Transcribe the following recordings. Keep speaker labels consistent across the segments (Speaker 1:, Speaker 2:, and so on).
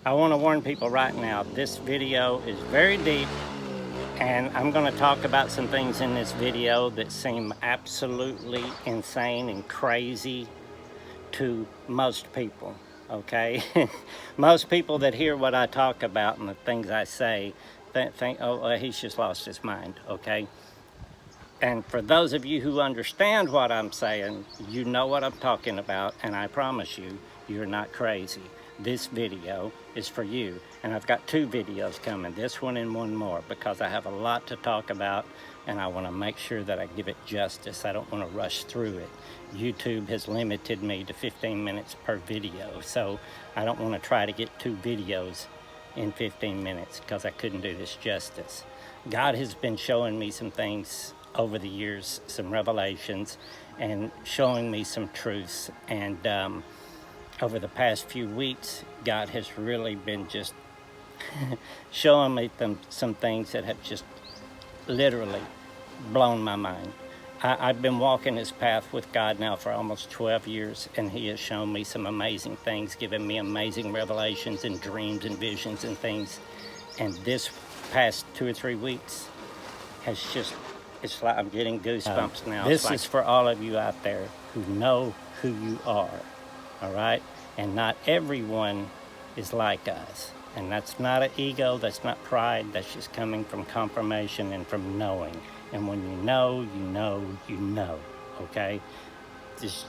Speaker 1: I want to warn people right now, this video is very deep, and I'm going to talk about some things in this video that seem absolutely insane and crazy to most people, okay? Most people that hear what I talk about and the things I say think, oh, he's just lost his mind, okay? And for those of you who understand what I'm saying, you know what I'm talking about, and I promise you, you're not crazy. This video is for you, and I've got 2 videos coming, this one and one more, because I have a lot to talk about, and I want to make sure that I give it justice. I don't want to rush through it. YouTube has limited me to 15 minutes per video, so I don't want to try to get 2 videos in 15 minutes because I couldn't do this justice. God has been showing me some things over the years, some revelations, and showing me some truths, and over the past few weeks, God has really been just showing me some things that have just literally blown my mind. I've been walking this path with God now for almost 12 years, and He has shown me some amazing things, given me amazing revelations and dreams and visions and things. And this past 2 or 3 weeks has just, it's like I'm getting goosebumps now. This is for all of you out there who know who you are. All right? And not everyone is like us. And that's not an ego, that's not pride, that's just coming from confirmation and from knowing. And when you know, you know, you know, okay? Just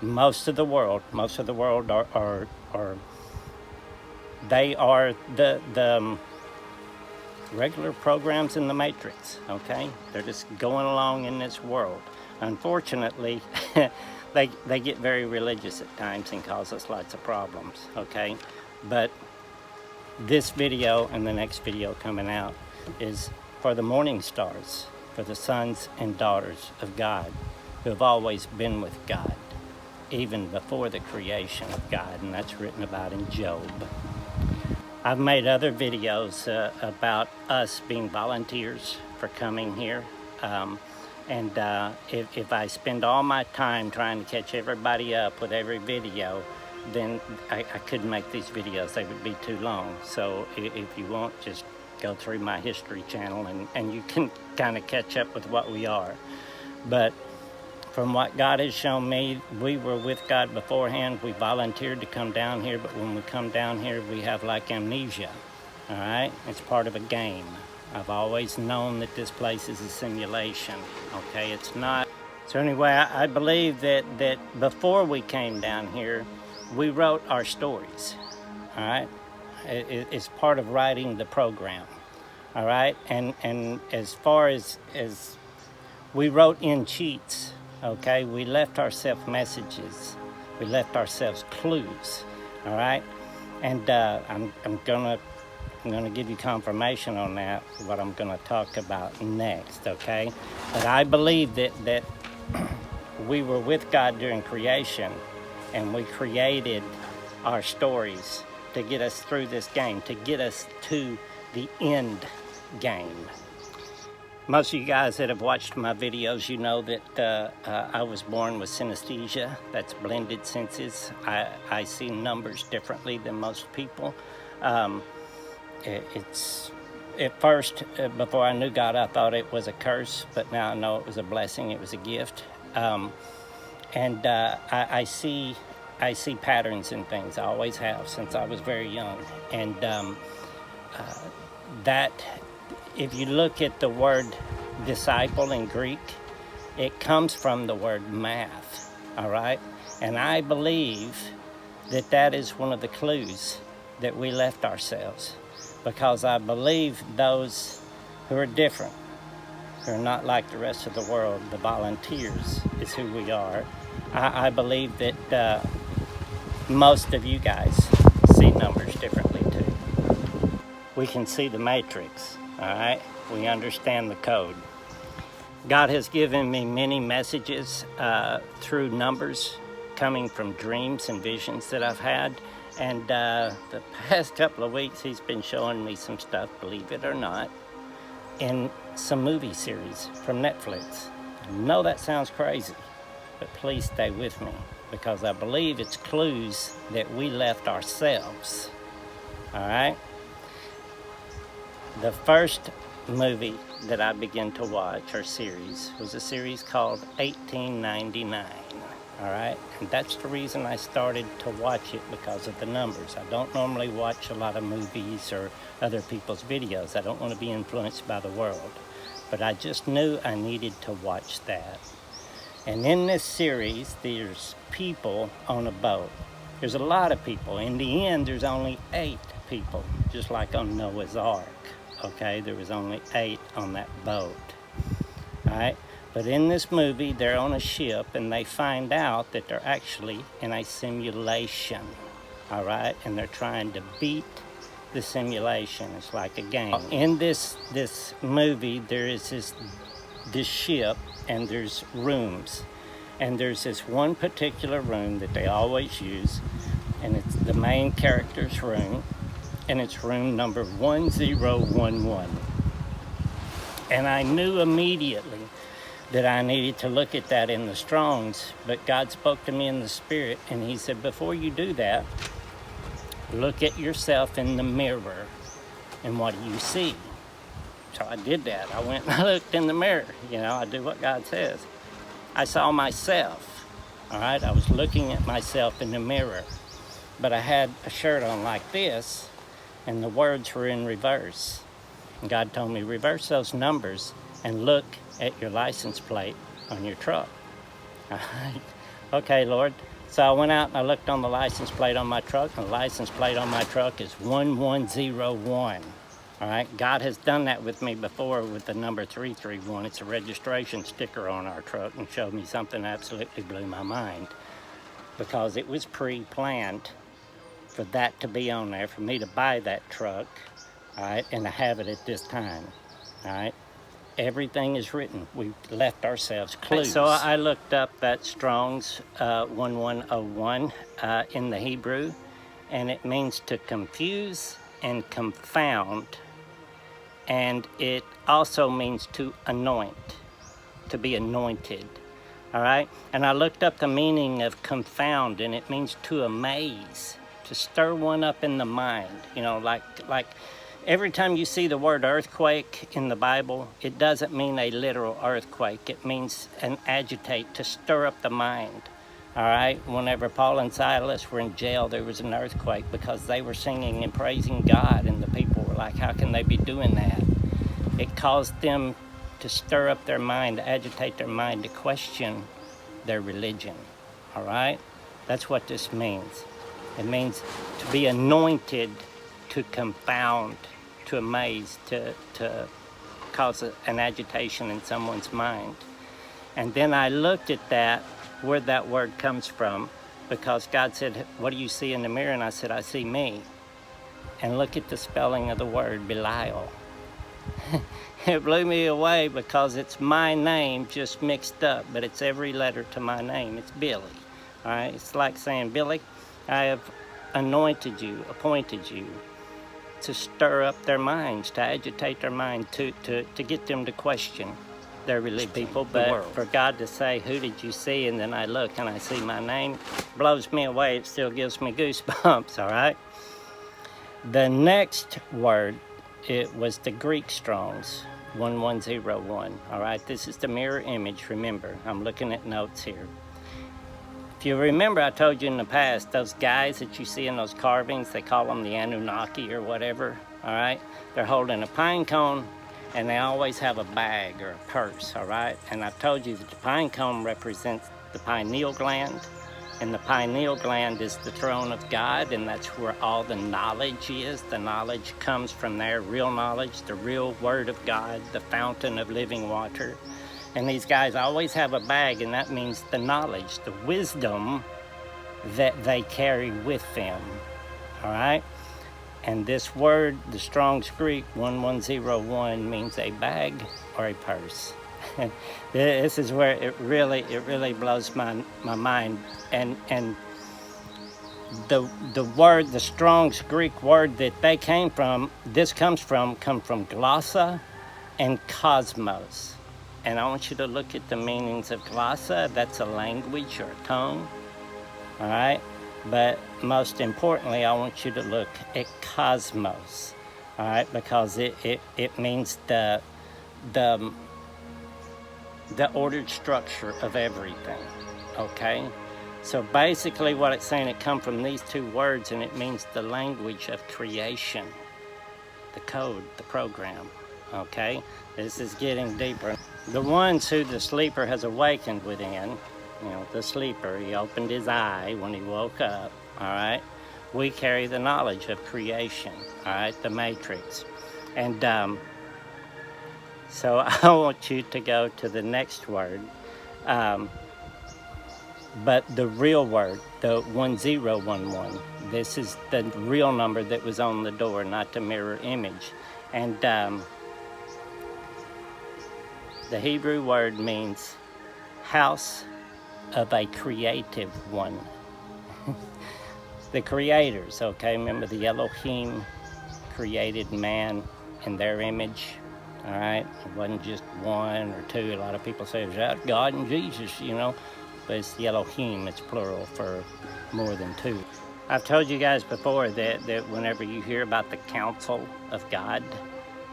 Speaker 1: most of the world are they are the regular programs in the Matrix, okay? They're just going along in this world. Unfortunately, they get very religious at times and cause us lots of problems, okay? But this video and the next video coming out is for the morning stars, for the sons and daughters of God who have always been with God, even before the creation of God, and that's written about in Job. I've made other videos about us being volunteers for coming here. If I spend all my time trying to catch everybody up with every video, then I couldn't make these videos. They would be too long. So if you want, just go through my history channel and you can kind of catch up with what we are. But from what God has shown me, we were with God beforehand. We volunteered to come down here, but when we come down here, we have like amnesia, all right? It's part of a game. I've always known that this place is a simulation, okay? It's not. So anyway, I believe that before we came down here, we wrote our stories, all right? It's part of writing the program, all right? And as far as we wrote in cheats, okay? We left ourselves messages. We left ourselves clues, all right? And I'm gonna give you confirmation on that, what I'm gonna talk about next, okay? But I believe that we were with God during creation, and we created our stories to get us through this game, to get us to the end game. Most of you guys that have watched my videos, you know that I was born with synesthesia. That's blended senses. I see numbers differently than most people. It's at first, before I knew God, I thought it was a curse, but now I know it was a blessing, it was a gift. I see patterns in things. I always have since I was very young. And that, if you look at the word disciple in Greek, it comes from the word math, all right? And I believe that that is one of the clues that we left ourselves, because I believe those who are different, who are not like the rest of the world, the volunteers is who we are. I believe that most of you guys see numbers differently too. We can see the matrix, all right? We understand the code. God has given me many messages through numbers coming from dreams and visions that I've had. And the past couple of weeks, He's been showing me some stuff, believe it or not, in some movie series from Netflix. I know that sounds crazy, but please stay with me, because I believe it's clues that we left ourselves All right? The first movie that I began to watch, or series, was a series called 1899. All right? And that's the reason I started to watch it, because of the numbers. I don't normally watch a lot of movies or other people's videos. I don't want to be influenced by the world. But I just knew I needed to watch that. And in this series, there's people on a boat. There's a lot of people. In the end, there's only 8 people, just like on Noah's Ark. Okay, there was only 8 on that boat. All right, but in this movie, they're on a ship, and they find out that they're actually in a simulation. All right, and they're trying to beat the simulation. It's like a game. In this movie, there is this ship, and there's rooms, and there's this one particular room that they always use, and it's the main character's room, and it's room number 1011. And I knew immediately that I needed to look at that in the Strongs, but God spoke to me in the Spirit, and he said, before you do that, look at yourself in the mirror, and what do you see? So I did that. I went and I looked in the mirror. You know, I do what God says. I saw myself, all right? I was looking at myself in the mirror, but I had a shirt on like this, and the words were in reverse. And God told me, reverse those numbers and look at your license plate on your truck. All right. Okay, Lord. So I went out and I looked on the license plate on my truck, and the license plate on my truck is 1101. All right, God has done that with me before with the number 331. It's a registration sticker on our truck, and showed me something that absolutely blew my mind, because it was pre-planned for that to be on there, for me to buy that truck, all right, and to have it at this time, all right. Everything is written. We've left ourselves clues. So I looked up that Strong's 1101 in the Hebrew, and it means to confuse and confound. And it also means to anoint, to be anointed, all right? And I looked up the meaning of confound, and it means to amaze, to stir one up in the mind. You know, like every time you see the word earthquake in the Bible, it doesn't mean a literal earthquake. It means an agitate, to stir up the mind, all right? Whenever Paul and Silas were in jail, there was an earthquake because they were singing and praising God, and the people were like, how can they be doing that? It caused them to stir up their mind, to agitate their mind, to question their religion, all right? That's what this means. It means to be anointed, to confound, to amaze, to cause an agitation in someone's mind. And then I looked at that, where that word comes from, because God said, what do you see in the mirror? And I said, I see me. And look at the spelling of the word, Belial. It blew me away, because it's my name just mixed up, but it's every letter to my name. It's Billy, all right? It's like saying, Billy, I have anointed you, appointed you to stir up their minds, to agitate their mind, to get them to question their religious people. But for God to say, who did you see? And then I look and I see my name, blows me away. It still gives me goosebumps, all right? The next word, it was the Greek Strong's 1101, all right? This is the mirror image. Remember, I'm looking at notes here. If you remember, I told you in the past, those guys that you see in those carvings, they call them the Anunnaki or whatever, all right? They're holding a pine cone, and they always have a bag or a purse, all right? And I've told you that the pine cone represents the pineal gland, and the pineal gland is the throne of God, and that's where all the knowledge is. The knowledge comes from there, real knowledge, the real word of God, the fountain of living water. And these guys always have a bag, and that means the knowledge, the wisdom that they carry with them, all right? And this word, the Strong's Greek 1101, means a bag or a purse. This is where it really blows my mind. And the word, the Strong's Greek word that they came from, this come from glossa and cosmos. And I want you to look at the meanings of glossa. That's a language or a tongue, all right? But most importantly, I want you to look at cosmos, all right, because it means the ordered structure of everything, okay? So basically what it's saying, it comes from these two words, and it means the language of creation, the code, the program, okay? This is getting deeper. The ones who the sleeper has awakened within, you know, the sleeper, he opened his eye when he woke up, all right? We carry the knowledge of creation, all right, the matrix. And so I want you to go to the next word, but the real word, the 1011. This is the real number that was on the door, not the mirror image. And the Hebrew word means house of a creative one. The creators, okay? Remember the Elohim created man in their image, all right? It wasn't just one or two. A lot of people say, is that God and Jesus, you know? But it's the Elohim, it's plural for more than two. I've told you guys before that whenever you hear about the council of God,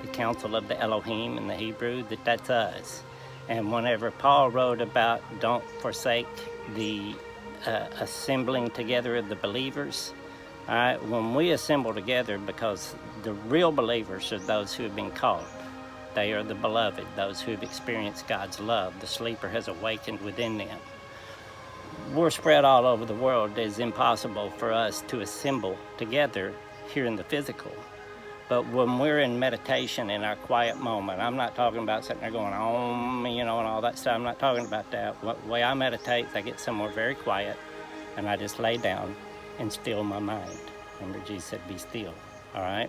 Speaker 1: the council of the Elohim in the Hebrew, that's us. And whenever Paul wrote about don't forsake the assembling together of the believers, all right, when we assemble together, because the real believers are those who have been called. They are the beloved, those who have experienced God's love. The sleeper has awakened within them. We're spread all over the world. It's impossible for us to assemble together here in the physical. But when we're in meditation in our quiet moment, I'm not talking about sitting there going, you know, and all that stuff. I'm not talking about that. The way I meditate, I get somewhere very quiet, and I just lay down and still my mind. Remember, Jesus said, be still, all right?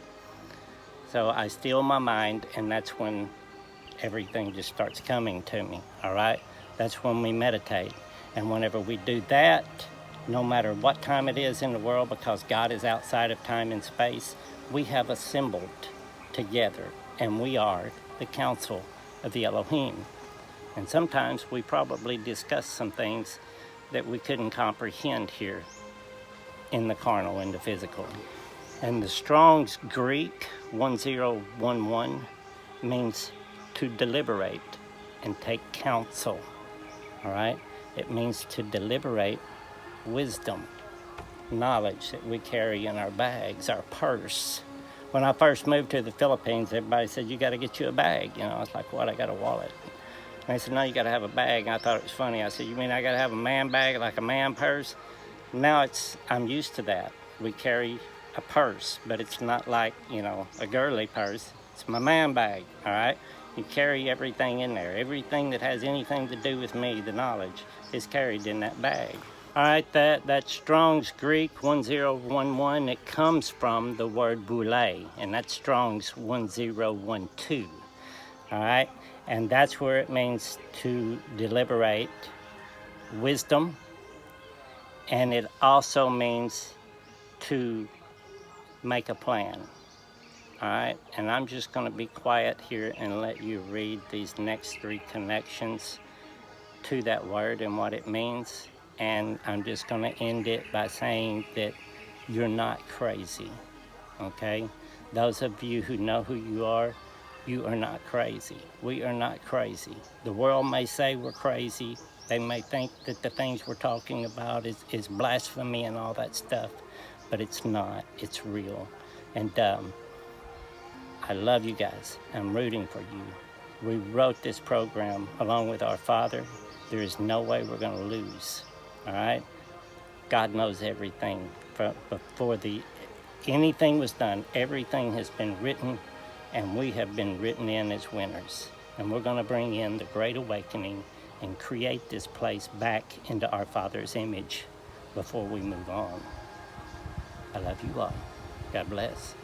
Speaker 1: So I still my mind, and that's when everything just starts coming to me, all right? That's when we meditate. And whenever we do that, no matter what time it is in the world, because God is outside of time and space, we have assembled together, and we are the council of the Elohim. And sometimes we probably discuss some things that we couldn't comprehend here in the carnal, in the physical. And the Strong's Greek 1011 means to deliberate and take counsel, all right? It means to deliberate wisdom, knowledge that we carry in our bags, our purse. When I first moved to the Philippines, everybody said, you got to get you a bag. You know, I was like, what? I got a wallet. And they said, no, you got to have a bag. And I thought it was funny. I said, you mean I got to have a man bag, like a man purse? Now I'm used to that. We carry a purse, but it's not like, you know, a girly purse. It's my man bag, all right? You carry everything in there. Everything that has anything to do with me, the knowledge, is carried in that bag. All right, that Strong's Greek 1011, it comes from the word boule, and that's Strong's 1012, all right? And that's where it means to deliberate wisdom, and it also means to make a plan, all right? And I'm just gonna be quiet here and let you read these next three connections to that word and what it means. And I'm just going to end it by saying that you're not crazy, okay? Those of you who know who you are not crazy. We are not crazy. The world may say we're crazy. They may think that the things we're talking about is blasphemy and all that stuff, but it's not. It's real. And I love you guys. I'm rooting for you. We wrote this program along with our Father. There is no way we're going to lose. All right? God knows everything. Before anything was done, everything has been written, and we have been written in as winners. And we're going to bring in the Great Awakening and create this place back into our Father's image before we move on. I love you all. God bless.